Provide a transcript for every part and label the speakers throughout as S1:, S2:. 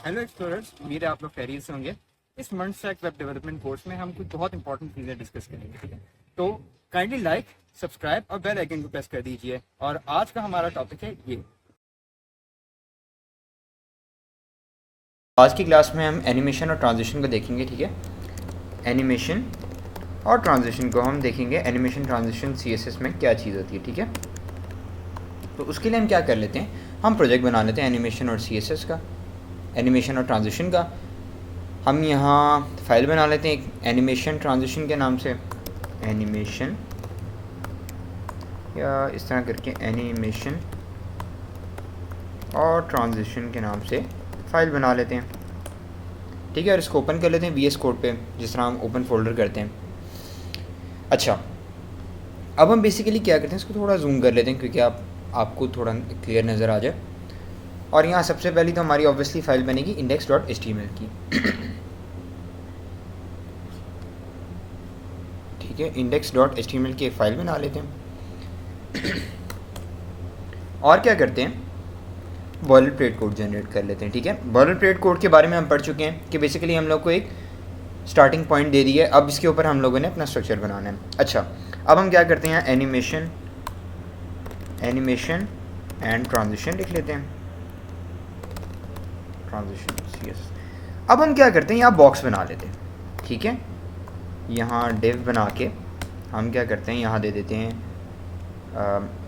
S1: Hello explorers, उम्मीद है आप लोग खैरियत से होंगे। इस month stack web development course में हम कुछ बहुत इंपॉर्टेंट चीज़ें डिस्कस करेंगे, ठीक है। तो काइंडली लाइक, सब्सक्राइब और बेल आइकन को प्रेस कर दीजिए। और आज का हमारा टॉपिक है ये।
S2: आज की क्लास में हम एनिमेशन और ट्रांजिशन को देखेंगे, ठीक है। एनिमेशन और ट्रांजिशन को हम देखेंगे। एनिमेशन ट्रांजिशन सीएसएस में क्या चीज़ होती है, ठीक है। तो उसके लिए हम क्या कर लेते हैं, हम प्रोजेक्ट बना लेते हैं एनिमेशन और सीएसएस का, एनिमेशन और ट्रांजिशन का। हम यहाँ फाइल बना लेते हैं एक एनिमेशन ट्रांजिशन के नाम से, एनिमेशन या इस तरह करके एनिमेशन और ट्रांजिशन के नाम से फाइल बना लेते हैं, ठीक है। और इसको ओपन कर लेते हैं VS कोड पे, जिस तरह हम ओपन फोल्डर करते हैं। अच्छा, अब हम बेसिकली क्या करते हैं, इसको थोड़ा जूम कर लेते हैं क्योंकि आपको थोड़ा क्लियर नज़र आ जाए। और यहाँ सबसे पहली तो हमारी ऑब्वियसली फ़ाइल बनेगी index.html की, ठीक है। index.html की एक फ़ाइल बना लेते हैं और क्या करते हैं, बॉयलरप्लेट कोड जनरेट कर लेते हैं, ठीक है। बॉयलरप्लेट कोड के बारे में हम पढ़ चुके हैं कि बेसिकली हम लोग को एक स्टार्टिंग पॉइंट दे दी है, अब इसके ऊपर हम लोगों ने अपना स्ट्रक्चर बनाना है। अच्छा, अब हम क्या करते हैं, एनिमेशन एंड ट्रांजिशन लिख लेते हैं, ट्रांजिशन यस। अब हम क्या करते हैं, यहाँ बॉक्स बना लेते हैं, ठीक है। यहाँ डिव बना के हम क्या करते हैं, यहाँ दे देते हैं,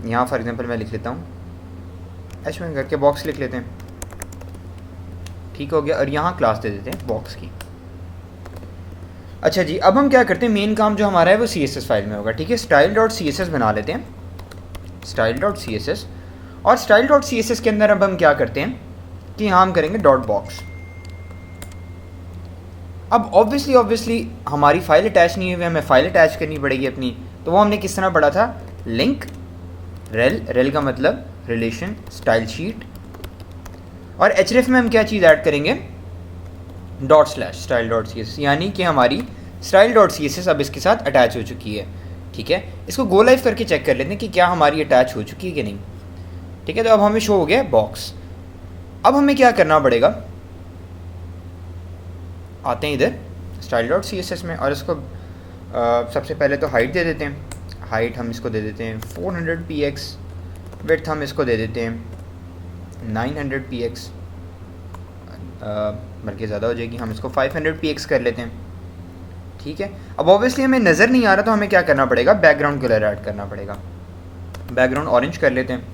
S2: यहाँ फॉर एग्जांपल मैं लिख लेता हूँ H1 करके बॉक्स लिख लेते हैं, ठीक हो गया। और यहाँ क्लास दे देते हैं बॉक्स की। अच्छा जी, अब हम क्या करते हैं, मेन काम जो हमारा है वो CSS फाइल में होगा, ठीक है। style.css बना लेते हैं, style.css। और style.css के अंदर अब हम क्या करते हैं कि यहाँ हम करेंगे डॉट बॉक्स। अब ऑब्वियसली हमारी फाइल अटैच नहीं हुई, हमें फाइल अटैच करनी पड़ेगी अपनी। तो वो हमने किस तरह पढ़ा था, लिंक रेल का मतलब रिलेशन स्टाइल शीट। और href में हम क्या चीज़ ऐड करेंगे, ./style.css, यानी कि हमारी style.css अब इसके साथ अटैच हो चुकी है, ठीक है। इसको गो लाइव करके चेक कर लेते हैं कि क्या हमारी अटैच हो चुकी है कि नहीं, ठीक है। तो अब हमें शो हो गया बॉक्स। अब हमें क्या करना पड़ेगा, आते हैं इधर style.css में और इसको सबसे पहले तो हाइट दे देते हैं। हाइट हम इसको दे देते हैं 400 px, विड्थ हम इसको दे देते हैं 900 px, बल्कि ज़्यादा हो जाएगी, हम इसको 500 px कर लेते हैं, ठीक है। अब ऑब्वियसली हमें नज़र नहीं आ रहा तो हमें क्या करना पड़ेगा, बैकग्राउंड कलर ऐड करना पड़ेगा। बैकग्राउंड ऑरेंज कर लेते हैं,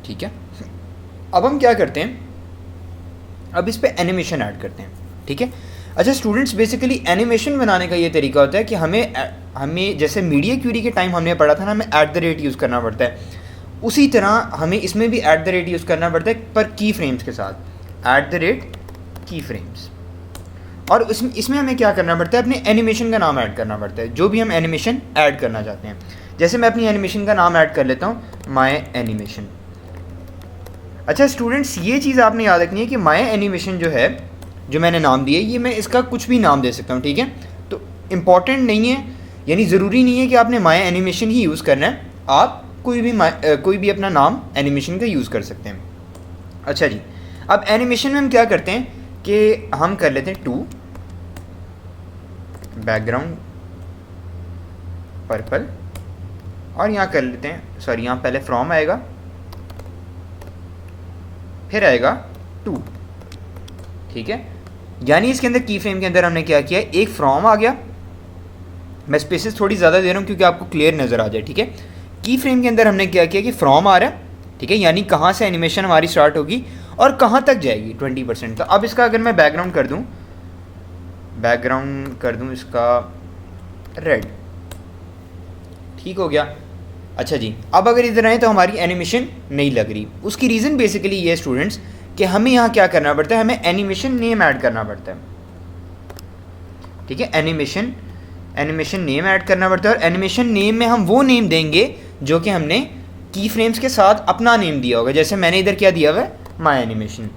S2: ठीक है। अब हम क्या करते हैं, अब इस पे एनिमेशन ऐड करते हैं, ठीक है। अच्छा स्टूडेंट्स, बेसिकली एनिमेशन बनाने का ये तरीका होता है कि हमें जैसे मीडिया क्यूरी के टाइम हमने पढ़ा था ना, हमें @ यूज़ करना पड़ता है, उसी तरह हमें इसमें भी @ यूज़ करना पड़ता है, पर की फ्रेम्स के साथ, की फ्रेम्स। और इसमें हमें क्या करना पड़ता है, अपने एनिमेशन का नाम ऐड करना पड़ता है, जो भी हम एनिमेशन ऐड करना चाहते हैं। जैसे मैं अपनी एनिमेशन का नाम ऐड कर लेता हूँ, माय एनिमेशन। अच्छा स्टूडेंट्स, ये चीज़ आपने याद रखनी है कि माय एनिमेशन जो है, जो मैंने नाम दिया है, ये मैं इसका कुछ भी नाम दे सकता हूँ, ठीक है। तो इम्पॉर्टेंट नहीं है, यानी ज़रूरी नहीं है कि आपने माय एनिमेशन ही यूज़ करना है, आप कोई भी अपना नाम एनिमेशन का यूज़ कर सकते हैं। अच्छा जी, अब एनिमेशन में हम क्या करते हैं कि हम कर लेते हैं 2 बैकग्राउंड पर्पल, और यहाँ कर लेते हैं, सॉरी यहाँ पहले फ्रॉम आएगा, फिर आएगा 2, ठीक है। यानी इसके अंदर की फ्रेम के अंदर हमने क्या किया, एक फ्रॉम आ गया, मैं स्पेसेस थोड़ी ज़्यादा दे रहा हूँ क्योंकि आपको क्लियर नज़र आ जाए, ठीक है। की फ्रेम के अंदर हमने क्या किया कि फ्रॉम आ रहा है, ठीक है, यानी कहाँ से एनिमेशन हमारी स्टार्ट होगी और कहाँ तक जाएगी, 20%। तो अब इसका अगर मैं बैकग्राउंड कर दूँ इसका रेड, ठीक हो गया। अच्छा जी, अब अगर इधर आए तो हमारी एनिमेशन नहीं लग रही। उसकी रीज़न बेसिकली ये स्टूडेंट्स कि हमें यहाँ क्या करना पड़ता है, हमें एनिमेशन नेम ऐड करना पड़ता है, ठीक है। एनिमेशन नेम ऐड करना पड़ता है, और एनिमेशन नेम में हम वो नेम देंगे जो कि हमने की फ्रेम्स के साथ अपना नेम दिया होगा। जैसे मैंने इधर क्या दिया हुआ है, माय एनिमेशन,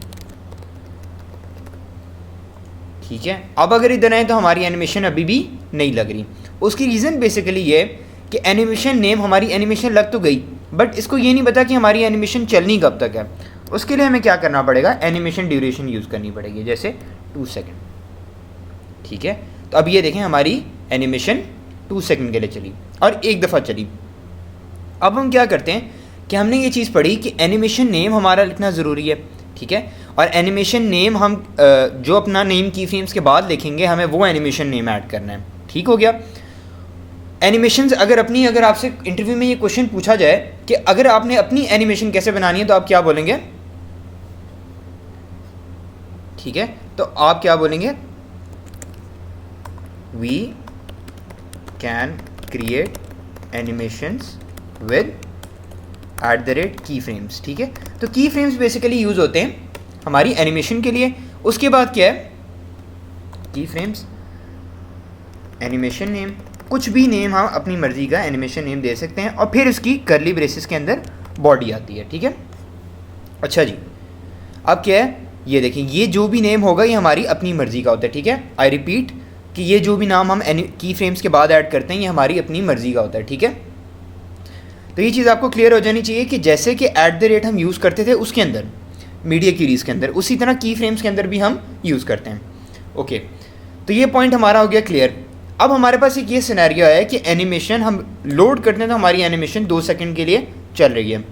S2: ठीक है। अब अगर इधर आए तो हमारी एनिमेशन अभी भी नहीं लग रही। उसकी रीज़न बेसिकली ये कि एनिमेशन नेम, हमारी एनिमेशन लग तो गई, बट इसको ये नहीं पता कि हमारी एनिमेशन चलनी कब तक है। उसके लिए हमें क्या करना पड़ेगा, एनिमेशन ड्यूरेशन यूज़ करनी पड़ेगी, जैसे 2 सेकेंड, ठीक है। तो अब ये देखें हमारी एनिमेशन 2 सेकेंड के लिए चली और एक दफ़ा चली। अब हम क्या करते हैं कि हमने ये चीज़ पढ़ी कि एनिमेशन नेम हमारा लिखना ज़रूरी है, ठीक है। और एनिमेशन नेम हम जो अपना नेम की फ्रेम्स के बाद लिखेंगे, हमें वो एनिमेशन नेम ऐड करना है, ठीक हो गया। एनिमेशंस अगर आपसे इंटरव्यू में ये क्वेश्चन पूछा जाए कि अगर आपने अपनी एनिमेशन कैसे बनानी है, तो आप क्या बोलेंगे, ठीक है। तो आप क्या बोलेंगे, we can create animations with @key frames, ठीक है। तो की फ्रेम्स बेसिकली यूज़ होते हैं हमारी एनिमेशन के लिए। उसके बाद क्या है, की फ्रेम्स, एनिमेशन नेम, कुछ भी नेम हम अपनी मर्ज़ी का एनिमेशन नेम दे सकते हैं, और फिर इसकी करली ब्रेसेस के अंदर बॉडी आती है, ठीक है। अच्छा जी, अब क्या है, ये देखें, ये जो भी नेम होगा ये हमारी अपनी मर्ज़ी का होता है, ठीक है। आई रिपीट कि ये जो भी नाम हम की फ्रेम्स के बाद ऐड करते हैं, ये हमारी अपनी मर्ज़ी का होता है, ठीक है। तो ये चीज़ आपको क्लियर हो जानी चाहिए कि जैसे कि @ हम यूज़ करते थे उसके अंदर, मीडिया क्यूरीज़ के अंदर, उसी तरह की फ्रेम्स के अंदर भी हम यूज़ करते हैं। ओके, तो ये पॉइंट हमारा हो गया क्लियर। अब हमारे पास एक ये सिनेरियो है कि एनिमेशन हम लोड करते हैं, तो हमारी एनिमेशन 2 सेकंड के लिए चल रही है।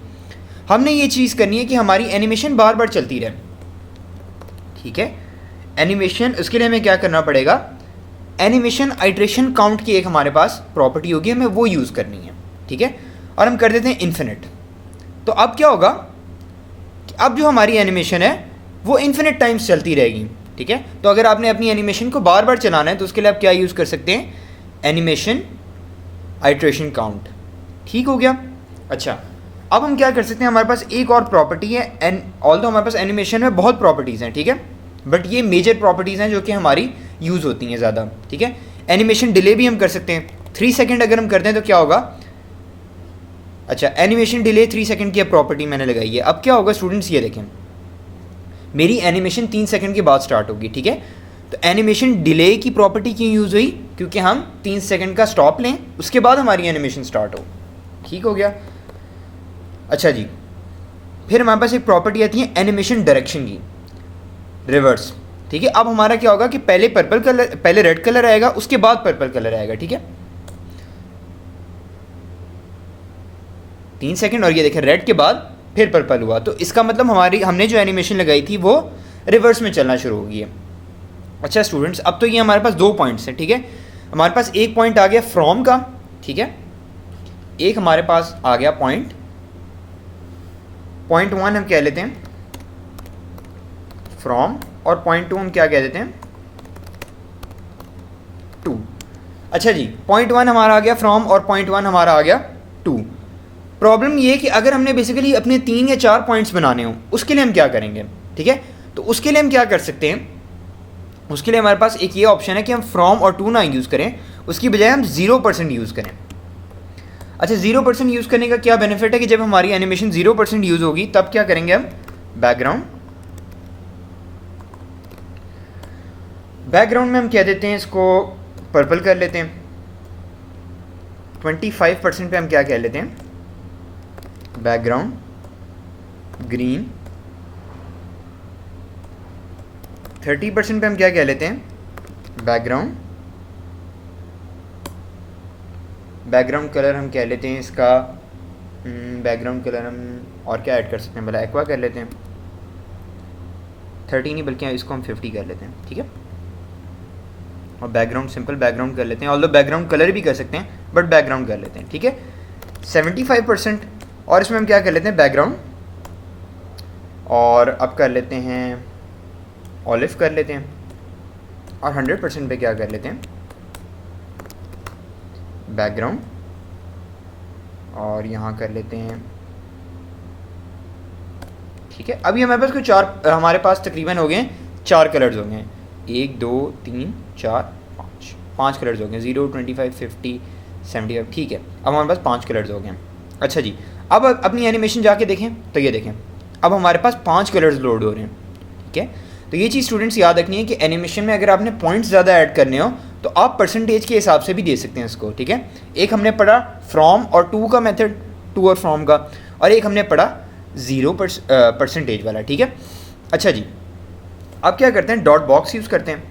S2: हमने ये चीज़ करनी है कि हमारी एनिमेशन बार बार चलती रहे, ठीक है। एनिमेशन, उसके लिए हमें क्या करना पड़ेगा, एनिमेशन आइट्रेशन काउंट की एक हमारे पास प्रॉपर्टी होगी, हमें वो यूज़ करनी है, ठीक है। और हम कर देते हैं इन्फिनिट। तो अब क्या होगा कि अब जो हमारी एनिमेशन है वो इन्फिनिट टाइम्स चलती रहेगी, ठीक है। तो अगर आपने अपनी एनिमेशन को बार बार चलाना है, तो उसके लिए आप क्या यूज़ कर सकते हैं, एनिमेशन आइट्रेशन काउंट, ठीक हो गया। अच्छा, अब हम क्या कर सकते हैं, हमारे पास एक और प्रॉपर्टी है, एंड ऑल्दो हमारे पास एनिमेशन में बहुत प्रॉपर्टीज़ हैं, ठीक है, बट ये मेजर प्रॉपर्टीज़ हैं जो कि हमारी यूज़ होती हैं ज़्यादा, ठीक है। एनिमेशन डिले भी हम कर सकते हैं, 3 सेकेंड अगर हम करते हैं तो क्या होगा, अच्छा, एनिमेशन डिले 3 सेकंड की प्रॉपर्टी मैंने लगाई है। अब क्या होगा स्टूडेंट्स, ये देखें, मेरी एनिमेशन 3 सेकंड के बाद स्टार्ट होगी, ठीक है। तो एनिमेशन डिले की प्रॉपर्टी क्यों यूज़ हुई, क्योंकि हम 3 सेकंड का स्टॉप लें, उसके बाद हमारी एनिमेशन स्टार्ट हो, ठीक हो गया। अच्छा जी, फिर हमारे पास एक प्रॉपर्टी आती है एनिमेशन डायरेक्शन की, रिवर्स, ठीक है। अब हमारा क्या होगा कि पहले रेड कलर आएगा, उसके बाद पर्पल कलर आएगा, ठीक है। 3 सेकंड, और ये देखें रेड के बाद फिर पर्पल हुआ, तो इसका मतलब हमने जो एनिमेशन लगाई थी वो रिवर्स में चलना शुरू हो गई है। अच्छा स्टूडेंट्स, अब तो ये हमारे पास 2 पॉइंट्स हैं, ठीक है। हमारे पास एक पॉइंट आ गया फ्रॉम का, ठीक है, एक हमारे पास आ गया पॉइंट 1 हम कह लेते हैं फ्रॉम, और पॉइंट 2 हम क्या कह देते हैं, 2। अच्छा जी, पॉइंट 1 हमारा आ गया फ्रॉम और पॉइंट 1 हमारा आ गया 2। प्रॉब्लम ये कि अगर हमने बेसिकली अपने 3 या 4 पॉइंट्स बनाने हों, उसके लिए हम क्या करेंगे, ठीक है। तो उसके लिए हम क्या कर सकते हैं, उसके लिए हमारे पास एक ये ऑप्शन है कि हम फ्रॉम और 2 ना यूज़ करें, उसकी बजाय हम 0% यूज़ करें। अच्छा, 0% यूज़ करने का क्या बेनिफिट है कि जब हमारी एनिमेशन 0% यूज़ होगी, तब क्या करेंगे हम, बैकग्राउंड में हम कह देते हैं इसको पर्पल कर लेते हैं, 25% पे हम क्या कह लेते हैं, बैकग्राउंड ग्रीन, 30% पे हम क्या कह लेते हैं, बैकग्राउंड कलर हम कह लेते हैं इसका, बैकग्राउंड कलर हम और क्या ऐड कर सकते हैं, भला एक्वा कर लेते हैं, 30 नहीं बल्कि इसको हम 50 कर लेते हैं, ठीक है। और बैकग्राउंड सिंपल बैकग्राउंड कर लेते हैं, ऑल्दो बैकग्राउंड कलर भी कर सकते हैं, बट बैकग्राउंड कर लेते हैं, ठीक है। 75%, और इसमें हम क्या कर लेते हैं, बैकग्राउंड, और अब कर लेते हैं ऑलिव कर लेते हैं, और 100% पे क्या कर लेते हैं, बैकग्राउंड, और यहाँ कर लेते हैं, ठीक है। अभी हमारे पास कुछ हमारे पास तकरीबन हो गए 4 कलर्स हो गए, 1 2 3 4 5 कलर्स हो गए, 0 25 50 75, ठीक है। अब हमारे पास 5 कलर्स हो गए। अच्छा जी, अब अपनी एनिमेशन जाके देखें, तो ये देखें अब हमारे पास 5 कलर्स लोड हो रहे हैं, ठीक है। तो ये चीज़ स्टूडेंट्स याद रखनी है कि एनिमेशन में अगर आपने पॉइंट्स ज़्यादा ऐड करने हो, तो आप परसेंटेज के हिसाब से भी दे सकते हैं इसको, ठीक है। एक हमने पढ़ा फ्रॉम और 2 का मेथड, 2 और फ्रॉम का, और एक हमने पढ़ा 0% वाला, ठीक है। अच्छा जी, अब क्या करते हैं, डॉट बॉक्स यूज़ करते हैं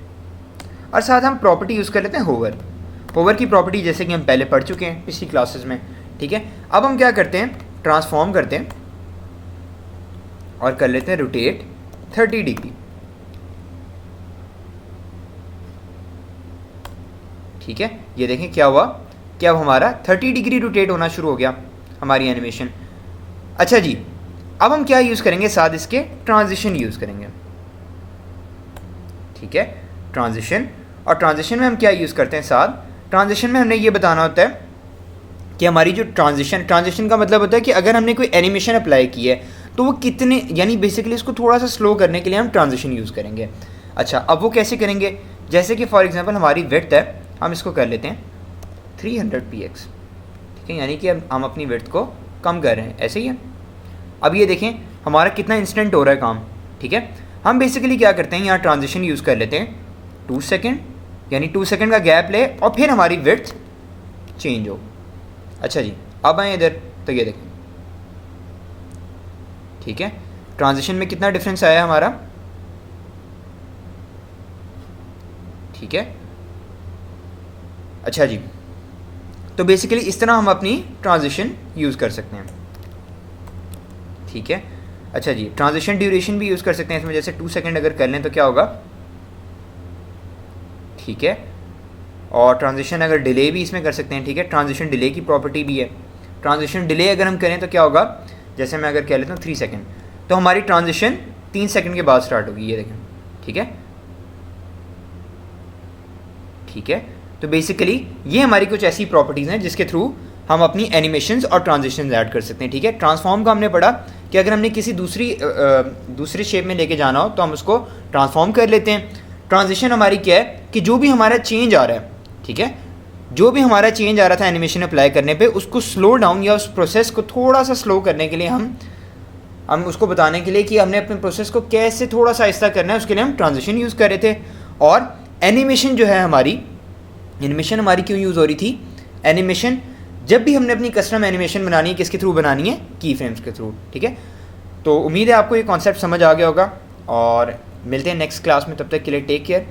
S2: और साथ हम प्रॉपर्टी यूज़ कर लेते हैं होवर। होवर की प्रॉपर्टी जैसे कि हम पहले पढ़ चुके हैं पिछली क्लासेस में, ठीक है। अब हम क्या करते हैं, ट्रांसफॉर्म करते हैं और कर लेते हैं रोटेट 30 डिग्री, ठीक है। ये देखें क्या हुआ कि अब हमारा 30 डिग्री रोटेट होना शुरू हो गया हमारी एनिमेशन। अच्छा जी, अब हम क्या यूज़ करेंगे, साथ इसके ट्रांजिशन यूज़ करेंगे, ठीक है, ट्रांजिशन। और ट्रांजिशन में हम क्या यूज़ करते हैं, साथ ट्रांजिशन में हमने ये बताना होता है कि हमारी जो ट्रांजिशन का मतलब होता है कि अगर हमने कोई एनिमेशन अप्लाई की है तो वो कितने, यानी बेसिकली इसको थोड़ा सा स्लो करने के लिए हम ट्रांजिशन यूज़ करेंगे। अच्छा, अब वो कैसे करेंगे, जैसे कि फॉर एग्जांपल हमारी विड्थ है, हम इसको कर लेते हैं 300px, ठीक है, यानी कि हम अपनी विड्थ को कम कर रहे हैं, ऐसे ही है। अब ये देखें हमारा कितना इंस्टेंट हो रहा है काम, ठीक है। हम बेसिकली क्या करते हैं, यहाँ ट्रांजिशन यूज़ कर लेते हैं 2 सेकेंड, यानी 2 सेकेंड का गैप ले और फिर हमारी विड्थ चेंज हो। अच्छा जी, अब आए इधर तो ये देखें, ठीक है, ट्रांजिशन में कितना डिफरेंस आया हमारा, ठीक है। अच्छा जी, तो बेसिकली इस तरह हम अपनी ट्रांजिशन यूज़ कर सकते हैं, ठीक है। अच्छा जी, ट्रांजिशन ड्यूरेशन भी यूज़ कर सकते हैं इसमें, जैसे 2 सेकेंड अगर कर लें तो क्या होगा, ठीक है। और ट्रांजिशन अगर डिले भी इसमें कर सकते हैं, ठीक है, ट्रांजिशन डिले की प्रॉपर्टी भी है। ट्रांजिशन डिले अगर हम करें तो क्या होगा, जैसे मैं अगर कह लेता हूँ 3 सेकेंड, तो हमारी ट्रांजिशन 3 सेकेंड के बाद स्टार्ट होगी, ये देखें, ठीक है, ठीक है। तो बेसिकली ये हमारी कुछ ऐसी प्रॉपर्टीज़ हैं जिसके थ्रू हम अपनी एनिमेशंस और ट्रांजिशंस ऐड कर सकते हैं, ठीक है। ट्रांसफॉर्म का हमने पढ़ा कि अगर हमने किसी दूसरे शेप में लेके जाना हो तो हम उसको ट्रांसफॉर्म कर लेते हैं। ट्रांजिशन हमारी क्या है कि जो भी हमारा चेंज आ रहा है, ठीक है, जो भी हमारा चेंज आ रहा था एनिमेशन अप्लाई करने पे, उसको स्लो डाउन या उस प्रोसेस को थोड़ा सा स्लो करने के लिए हम उसको बताने के लिए कि हमने अपने प्रोसेस को कैसे थोड़ा सा आहिस्ता करना है, उसके लिए हम ट्रांजिशन यूज़ कर रहे थे। और एनिमेशन जो है हमारी, एनिमेशन हमारी क्यों यूज़ हो रही थी, एनिमेशन जब भी हमने अपनी कस्टम एनिमेशन बनानी है किसके थ्रू बनानी है, की फ्रेम्स के थ्रू, ठीक है। तो उम्मीद है आपको ये कॉन्सेप्ट समझ आ गया होगा और मिलते हैं नेक्स्ट क्लास में, तब तक के लिए टेक केयर।